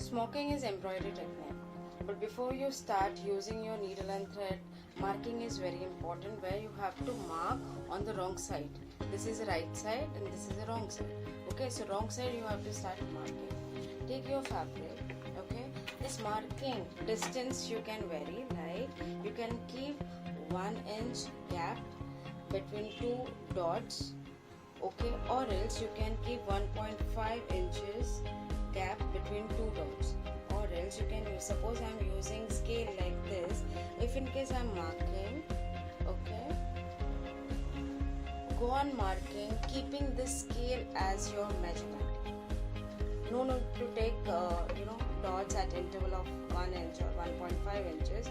Smocking is embroidery technique, but before you start using your needle and thread, marking is very important, where you have to mark on the wrong side. This is the right side and this is the wrong side. Okay, so wrong side you have to start marking. Take your fabric. Okay, this marking distance you can vary, like you can keep 1 inch gap between two dots. Okay, or else you can keep 1.5 inches gap between two dots, or else you can use, suppose I am using scale like this. If in case I am marking, okay, go on marking keeping this scale as your measurement. No need to take dots at interval of 1 inch or 1.5 inches.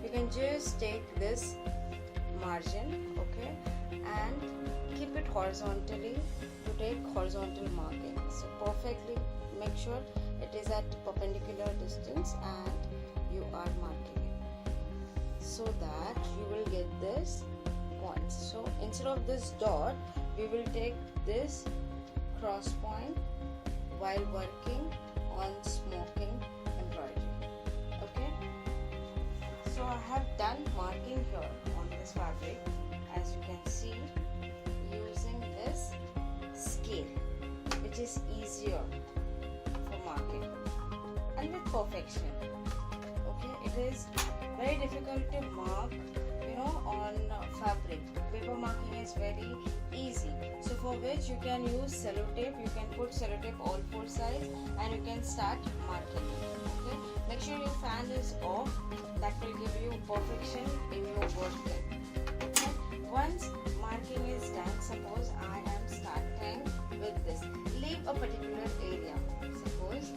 You can just take this margin, okay, and keep it horizontally to take horizontal marking. So perfectly make sure it is at perpendicular distance and you are marking it, so that you will get this points. So instead of this dot, we will take this cross point while working on smocking embroidery. Okay, so I have done marking here on this fabric, as you can see, using this scale, which is easier for marking and with perfection. Okay, it is very difficult to mark on fabric. Paper marking is very easy, so for which you can use sellotape. You can put sellotape all four sides and you can start marking. Okay, make sure your fan is off. That will give you perfection in your work. Okay, once marking is done, suppose I am starting with this. Leave a particular area. Suppose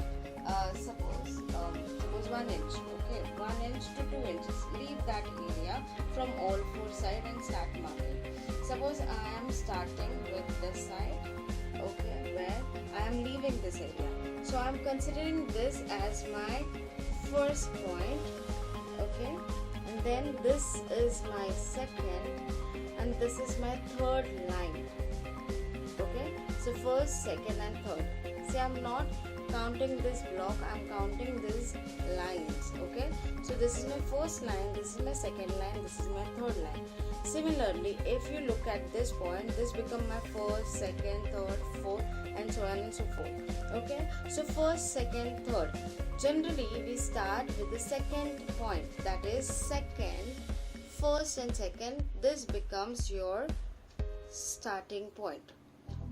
1 inch. Okay, 1 inch to 2 inches. Leave that area from all four sides and start marking. Suppose I am starting with this side. Okay, where I am leaving this area. So I am considering this as my first point. Okay, and then this is my second, and this is my third line. Okay, so first, second and third. See, I'm not counting this block, I'm counting these lines. Okay, so this is my first line, this is my second line, this is my third line. Similarly, if you look at this point, this become my first, second, third, fourth, and so on and so forth. Okay, so first, second, third. Generally we start with the second point, that is second, first and second. This becomes your starting point.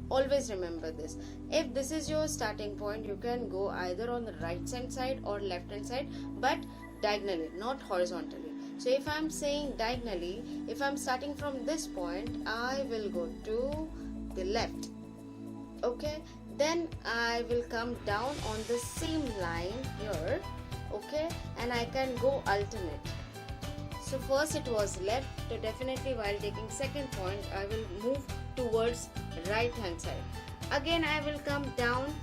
Always remember this. If this is your starting point, you can go either on the right hand side or left hand side, but diagonally, not horizontally. So if I am saying diagonally, if I am starting from this point, I will go to the left. Okay, then I will come down on the same line here. Okay, and I can go alternate. So first it was left, so definitely while taking second point, I will move towards right hand side. Again I will come down,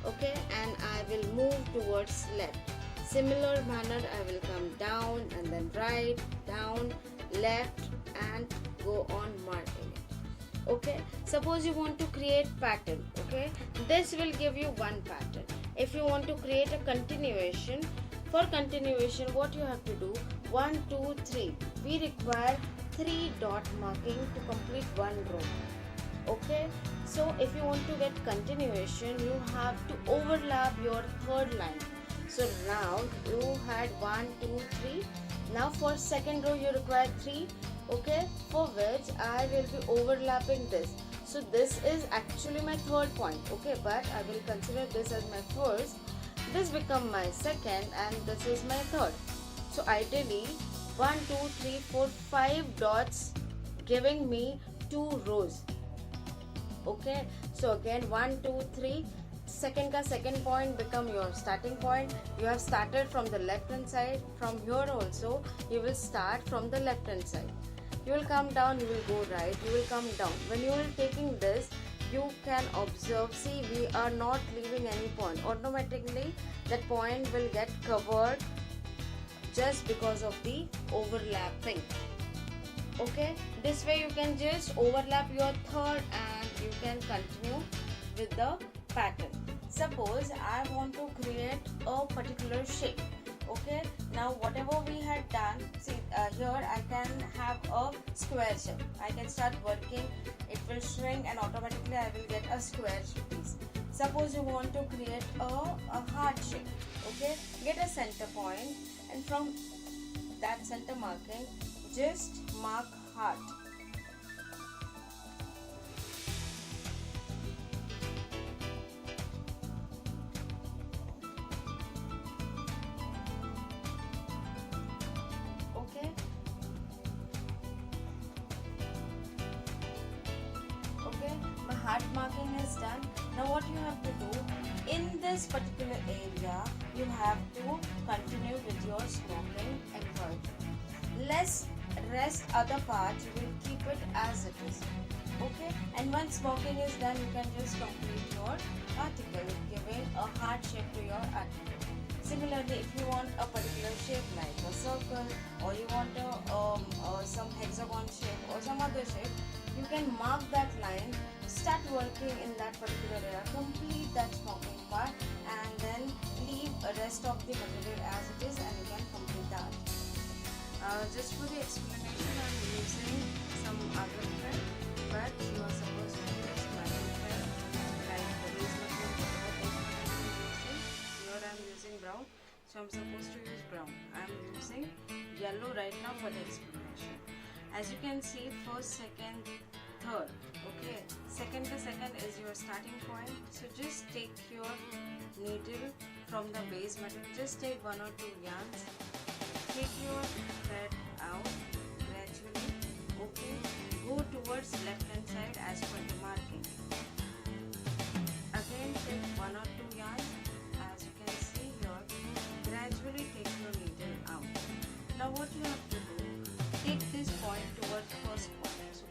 okay, and I will move towards left. Similar manner I will come down and then right, down, left, and go on marking it. Okay, suppose you want to create pattern. Okay, this will give you one pattern. If you want to create a continuation, for continuation what you have to do, 1, 2, 3. We require 3 dot marking to complete one row. Okay, so if you want to get continuation, you have to overlap your third line. So now you had 1, 2, 3. Now for second row you require 3. Okay, for which I will be overlapping this. So this is actually my third point. Okay, but I will consider this as my first. This become my second and this is my third. So ideally 1, 2, 3, 4, 5 dots giving me 2 rows. Okay, so again 1, 2, 3, second point become your starting point. You have started from the left hand side. From here also you will start from the left hand side. You will come down, you will go right, you will come down. When you are taking this, you can observe, see, we are not leaving any point. Automatically that point will get covered just because of the overlapping. Okay, this way you can just overlap your third and you can continue with the pattern. Suppose I want to create a particular shape. Okay, now whatever we had done, see here I can have a square shape. I can start working, it will shrink and automatically I will get a square piece. Suppose you want to create a heart shape. Okay, get a center point and from that center marking just mark heart. Okay, my heart marking is done. Now what you have to do, in this particular area you have to continue with your smoking embroidery. Less rest other part you will keep it as it is. Okay, and once smoking is done you can just complete your article giving a heart shape to your article. Similarly, if you want a particular shape like a circle or you want some hexagon shape or some other shape, you can mark that line, start working in that particular area, complete that smoking part and then leave the rest of the material as it is and you can complete the article. Just for the explanation, I am using some other thread, but you are supposed to use manual thread like the base material, whatever here I am using brown, so I am supposed to use brown. I am using yellow right now for the explanation. As you can see, first, second, third. Okay, second to second is your starting point. So just take your needle from the base material. Just take 1 or 2 yarns. Take your thread out gradually. Okay, go towards left hand side as per the marking. Again, take 1 or 2 yarns. As you can see here, gradually take your needle out. Now what you have to do, take this point towards first point. So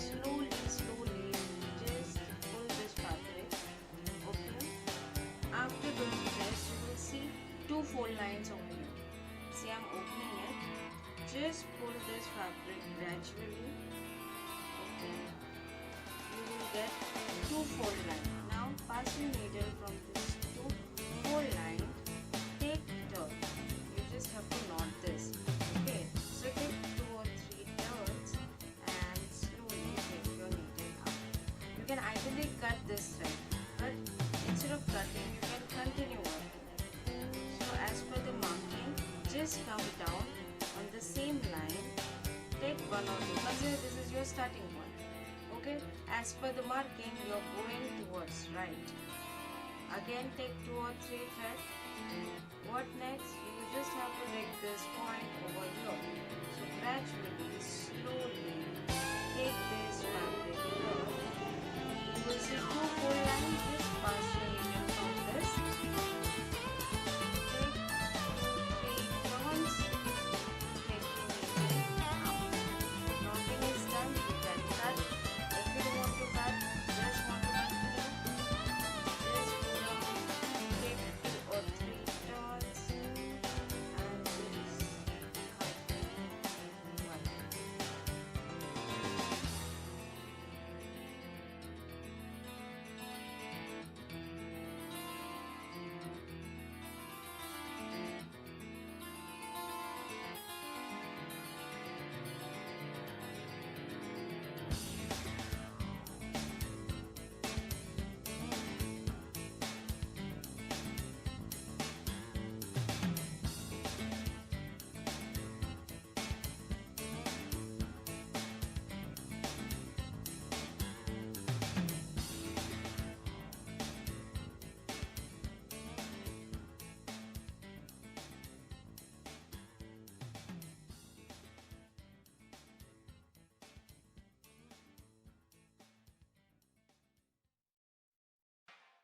slowly just pull this fabric. Okay, after doing this you will see 2 fold lines over here. See, I'm opening it. Just pull this fabric gradually. Okay, you will get 2 fold lines. Now pass your needle from this 2 fold line. Take turn. You just have to knot this. Okay, so take 2 or 3 turns and slowly take your needle out. You can ideally cut this thread, but instead of cutting, you can continue working. So as per the marking, just come down on the same line. Take 1 or 2. Consider this is your starting point. Okay, as per the marking, you are going towards right. Again, take 2 or 3 threads. What next? You just have to take this point over here. So gradually, slowly take this fabric here. You will see 2 fold lines.